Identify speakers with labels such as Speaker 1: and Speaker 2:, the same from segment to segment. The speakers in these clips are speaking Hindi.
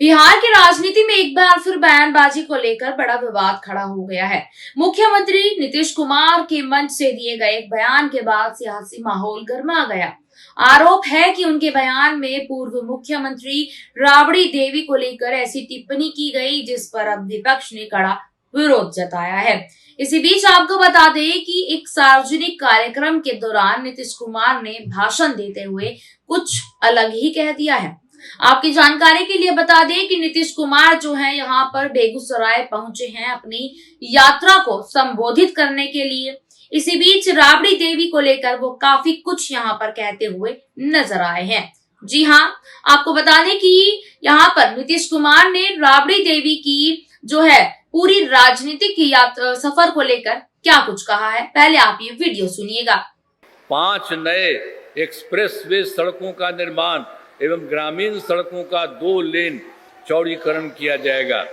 Speaker 1: बिहार की राजनीति में एक बार फिर बयानबाजी को लेकर बड़ा विवाद खड़ा हो गया है। मुख्यमंत्री नीतीश कुमार के मंच से दिए गए एक बयान के बाद सियासी माहौल गर्मा गया। आरोप है कि उनके बयान में पूर्व मुख्यमंत्री राबड़ी देवी को लेकर ऐसी टिप्पणी की गई जिस पर अब विपक्ष ने कड़ा विरोध जताया है। इसी बीच आपको बता दें कि एक सार्वजनिक कार्यक्रम के दौरान नीतीश कुमार ने भाषण देते हुए कुछ अलग ही कह दिया है। आपकी जानकारी के लिए बता दें कि नीतीश कुमार जो है यहाँ पर बेगूसराय पहुंचे हैं अपनी यात्रा को संबोधित करने के लिए। इसी बीच राबड़ी देवी को लेकर वो काफी कुछ यहाँ पर कहते हुए नजर आए हैं। जी हाँ, आपको बता दें कि यहाँ पर नीतीश कुमार ने राबड़ी देवी की जो है पूरी राजनीतिक यात्रा सफर को लेकर क्या कुछ कहा है, पहले आप ये वीडियो सुनिएगा।
Speaker 2: 5 नए एक्सप्रेसवे सड़कों का निर्माण एवं ग्रामीण सड़कों का 2 लेन चौड़ीकरण किया जाएगा।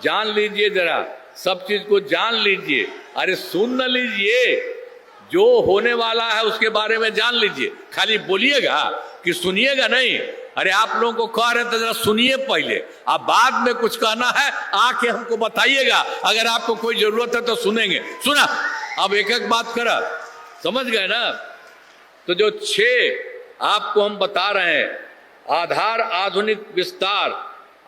Speaker 2: जान लीजिए, जरा सब चीज को जान लीजिए। अरे सुन न लीजिए, जो होने वाला है उसके बारे में जान लीजिए। खाली बोलिएगा कि सुनिएगा नहीं। अरे आप लोगों को कह रहे थे जरा सुनिए पहले, अब बाद में कुछ कहना है आके हमको बताइएगा। अगर आपको कोई जरूरत है तो सुनेंगे। सुना, अब एक एक बात करा, समझ गए ना। तो जो 6 आपको हम बता रहे हैं, आधार आधुनिक विस्तार,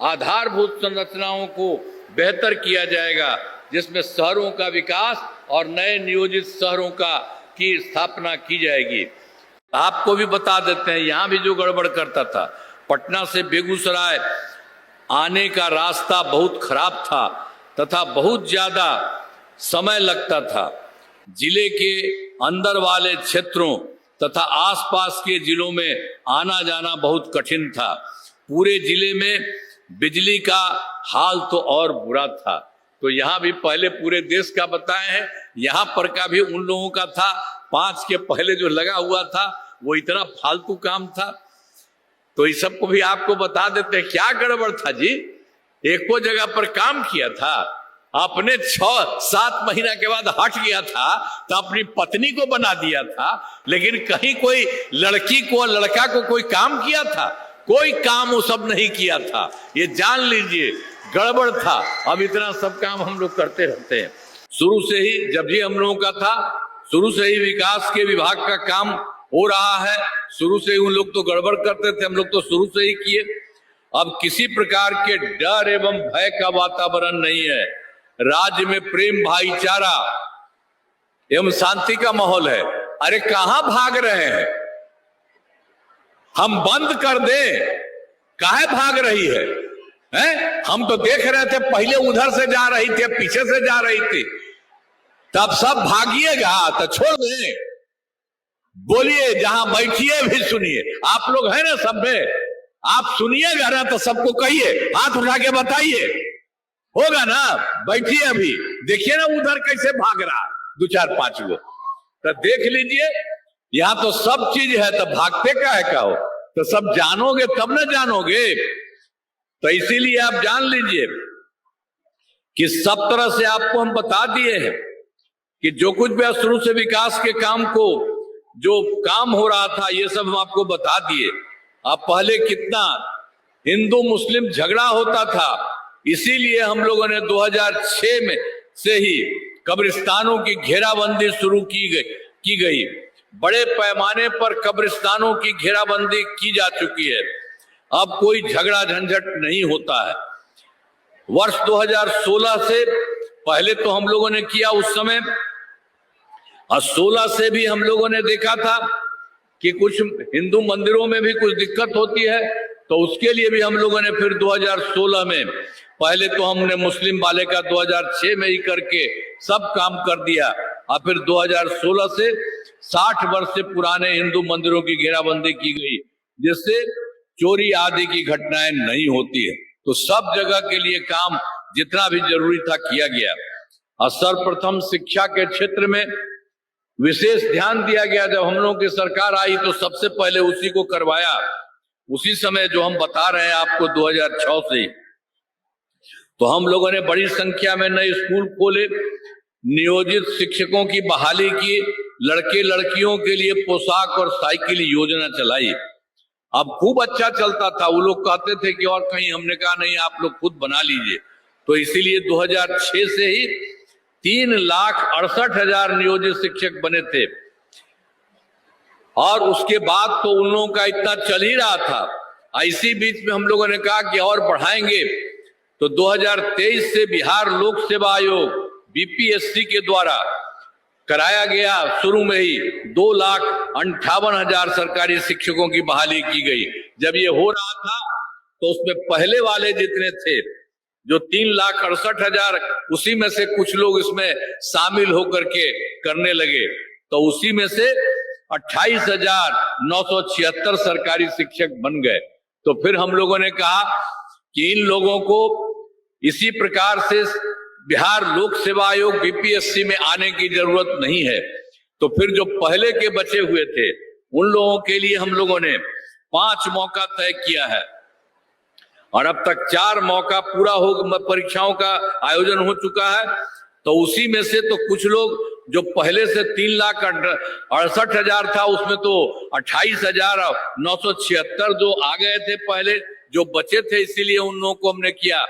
Speaker 2: आधारभूत संरचनाओं को बेहतर किया जाएगा, जिसमें शहरों का विकास और नए नियोजित शहरों की स्थापना की जाएगी। आपको भी बता देते हैं, यहाँ भी जो गड़बड़ करता था, पटना से बेगूसराय आने का रास्ता बहुत खराब था तथा बहुत ज्यादा समय लगता था। जिले के अंदर वाले क्षेत्रों तथा आसपास के जिलों में आना जाना बहुत कठिन था। पूरे जिले में बिजली का हाल तो और बुरा था। तो यहाँ भी पहले पूरे देश का बताए हैं, यहाँ पर का भी उन लोगों का था। 5 के पहले जो लगा हुआ था वो इतना फालतू काम था। तो इस सब को भी आपको बता देते हैं क्या गड़बड़ था जी। एको जगह पर काम किया था, अपने 6-7 महीना के बाद हट गया था तो अपनी पत्नी को बना दिया था, लेकिन कहीं कोई लड़की को लड़का को कोई काम किया था? कोई काम वो सब नहीं किया था। ये जान लीजिए, गड़बड़ था। अब इतना सब काम हम लोग करते रहते हैं। शुरू से ही जब भी हम लोगों का था, शुरू से ही विकास के विभाग का काम हो रहा है। शुरू से ही उन लोग तो गड़बड़ करते थे, हम लोग तो शुरू से ही किए। अब किसी प्रकार के डर एवं भय का वातावरण नहीं है। राज्य में प्रेम, भाईचारा एवं शांति का माहौल है। अरे कहां भाग रहे हैं? हम बंद कर दें, काहे भाग रही है? हैं? हम तो देख रहे थे, पहले उधर से जा रही थी, पीछे से जा रही थी। तब सब भागिएगा तो छोड़ दें। बोलिए, जहां बैठिए भी सुनिए। आप लोग हैं ना सब में, आप सुनिएगा ना तो सबको कहिए, हाथ उठा के बताइए, होगा ना? बैठिए, अभी देखिए ना उधर कैसे भाग रहा 2-4-5 लोग। तो देख लीजिए, यहाँ तो सब चीज है, तो भागते का है का हो? तो सब जानोगे तब ना जानोगे। तो इसीलिए आप जान लीजिए कि सब तरह से आपको हम बता दिए हैं कि जो कुछ भी शुरू से विकास के काम को जो काम हो रहा था, ये सब हम आपको बता दिए। अब पहले कितना हिंदू मुस्लिम झगड़ा होता था, इसीलिए हम लोगों ने 2006 में से ही कब्रिस्तानों की घेराबंदी शुरू की गई। बड़े पैमाने पर कब्रिस्तानों की घेराबंदी की जा चुकी है। अब कोई झगड़ा झंझट नहीं होता है। वर्ष 2016 से पहले तो हम लोगों ने किया उस समय, और 16 से भी हम लोगों ने देखा था कि कुछ हिंदू मंदिरों में भी कुछ दिक्कत होती है, तो उसके लिए भी हम लोगों ने फिर 2016 में, पहले तो हमने मुस्लिम वाले का 2006 में ही करके सब काम कर दिया, और फिर 2016 से 60 वर्ष से पुराने हिंदू मंदिरों की घेराबंदी की गई, जिससे चोरी आदि की घटनाएं नहीं होती है। तो सब जगह के लिए काम जितना भी जरूरी था किया गया। और सर्वप्रथम शिक्षा के क्षेत्र में विशेष ध्यान दिया गया। जब हम लोगों की सरकार आई तो सबसे पहले उसी को करवाया। उसी समय जो हम बता रहे हैं आपको 2006 से, तो हम लोगों ने बड़ी संख्या में नए स्कूल खोले, नियोजित शिक्षकों की बहाली की, लड़के लड़कियों के लिए पोशाक और साइकिल योजना चलाई। अब खूब अच्छा चलता था, वो लोग कहते थे कि और कहीं, हमने कहा नहीं, आप लोग खुद बना लीजिए। तो इसीलिए 2006 से ही 3,68,000 नियोजित शिक्षक बने थे, और उसके बाद तो उन लोगों का इतना चल ही रहा था। इसी बीच में हम लोगों ने कहा कि और बढ़ाएंगे, तो 2023 से बिहार लोक सेवा आयोग बीपीएससी के द्वारा कराया गया, शुरू में ही 2,58,000 सरकारी शिक्षकों की बहाली की गई। जब ये हो रहा था तो उसमें पहले वाले जितने थे, जो 3,68,000, उसी में से कुछ लोग इसमें शामिल होकर के करने लगे, तो उसी में से 28,976 सरकारी शिक्षक बन गए। तो फिर हम लोगों ने कहा कि इन लोगों को इसी प्रकार से बिहार लोक सेवा आयोग बीपीएससी में आने की जरूरत नहीं है। तो फिर जो पहले के बचे हुए थे, उन लोगों के लिए हम लोगों ने 5 मौका तय किया है, और अब तक 4 मौका पूरा हो, परीक्षाओं का आयोजन हो चुका है। तो उसी में से तो कुछ लोग जो पहले से 3,68,000 था, उसमें तो 28,976 जो आ गए थे पहले, जो बचे थे, इसीलिए उन लोगों को हमने किया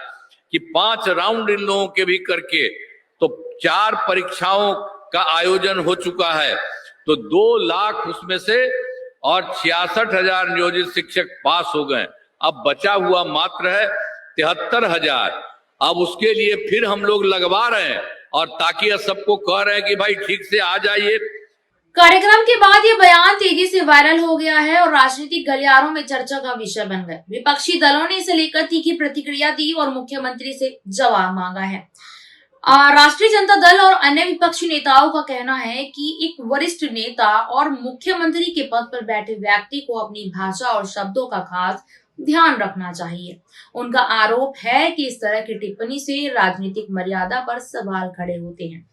Speaker 2: कि 5 राउंड इन लोगों के भी करके, तो 4 परीक्षाओं का आयोजन हो चुका है। तो 2 लाख उसमें से और 66,000 नियोजित शिक्षक पास हो गए। अब बचा हुआ मात्र है 73,000। अब उसके लिए फिर हम लोग लगवा रहे हैं, और ताकि सबको कह रहे हैं कि भाई ठीक से आ जाइए।
Speaker 1: कार्यक्रम के बाद ये बयान तेजी से वायरल हो गया है और राजनीतिक गलियारों में चर्चा का विषय बन गया। विपक्षी दलों ने इसे लेकर तीखी प्रतिक्रिया दी और मुख्यमंत्री से जवाब मांगा है। राष्ट्रीय जनता दल और अन्य विपक्षी नेताओं का कहना है कि एक वरिष्ठ नेता और मुख्यमंत्री के पद पर बैठे व्यक्ति को अपनी भाषा और शब्दों का खास ध्यान रखना चाहिए। उनका आरोप है कि इस तरह की टिप्पणी से राजनीतिक मर्यादा पर सवाल खड़े होते हैं।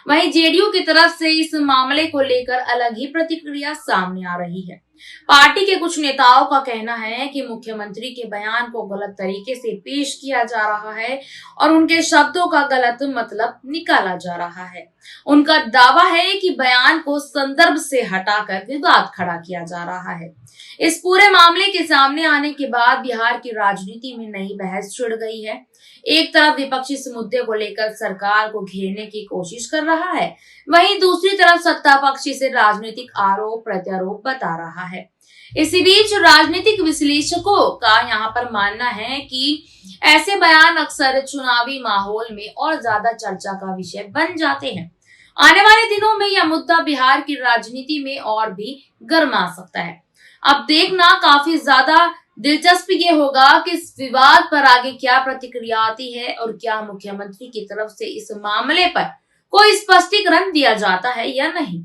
Speaker 1: वहीं जेडीयू की तरफ से इस मामले को लेकर अलग ही प्रतिक्रिया सामने आ रही है। पार्टी के कुछ नेताओं का कहना है कि मुख्यमंत्री के बयान को गलत तरीके से पेश किया जा रहा है और उनके शब्दों का गलत मतलब निकाला जा रहा है। उनका दावा है कि बयान को संदर्भ से हटाकर विवाद खड़ा किया जा रहा है। इस पूरे मामले के सामने आने के बाद बिहार की राजनीति में नई बहस छिड़ गई है। एक तरफ विपक्ष इस मुद्दे को लेकर सरकार को घेरने की कोशिश कर रहा है, वहीं दूसरी तरफ सत्ता पक्ष इसे राजनीतिक आरोप प्रत्यारोप बता रहा है। इसी बीच राजनीतिक विश्लेषकों का यहाँ पर मानना है कि ऐसे बयान अक्सर चुनावी माहौल में और ज्यादा चर्चा का विषय बन जाते हैं। आने वाले दिनों में यह मुद्दा बिहार की राजनीति में और भी गर्मा सकता है। अब देखना काफी ज्यादा दिलचस्प ये होगा कि इस विवाद पर आगे क्या प्रतिक्रिया आती है और क्या मुख्यमंत्री की तरफ से इस मामले पर कोई स्पष्टीकरण दिया जाता है या नहीं।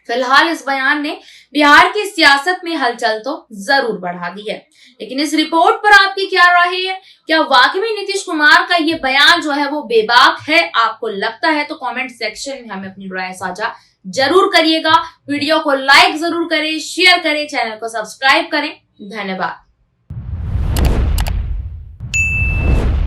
Speaker 1: फिलहाल इस बयान ने बिहार की सियासत में हलचल तो जरूर बढ़ा दी है, लेकिन इस रिपोर्ट पर आपकी क्या राय है? क्या वाकई में नीतीश कुमार का ये बयान जो है वो बेबाक है? आपको लगता है तो कमेंट सेक्शन में हमें अपनी राय साझा जरूर करिएगा। वीडियो को लाइक जरूर करें, शेयर करें, चैनल को सब्सक्राइब करें। धन्यवाद।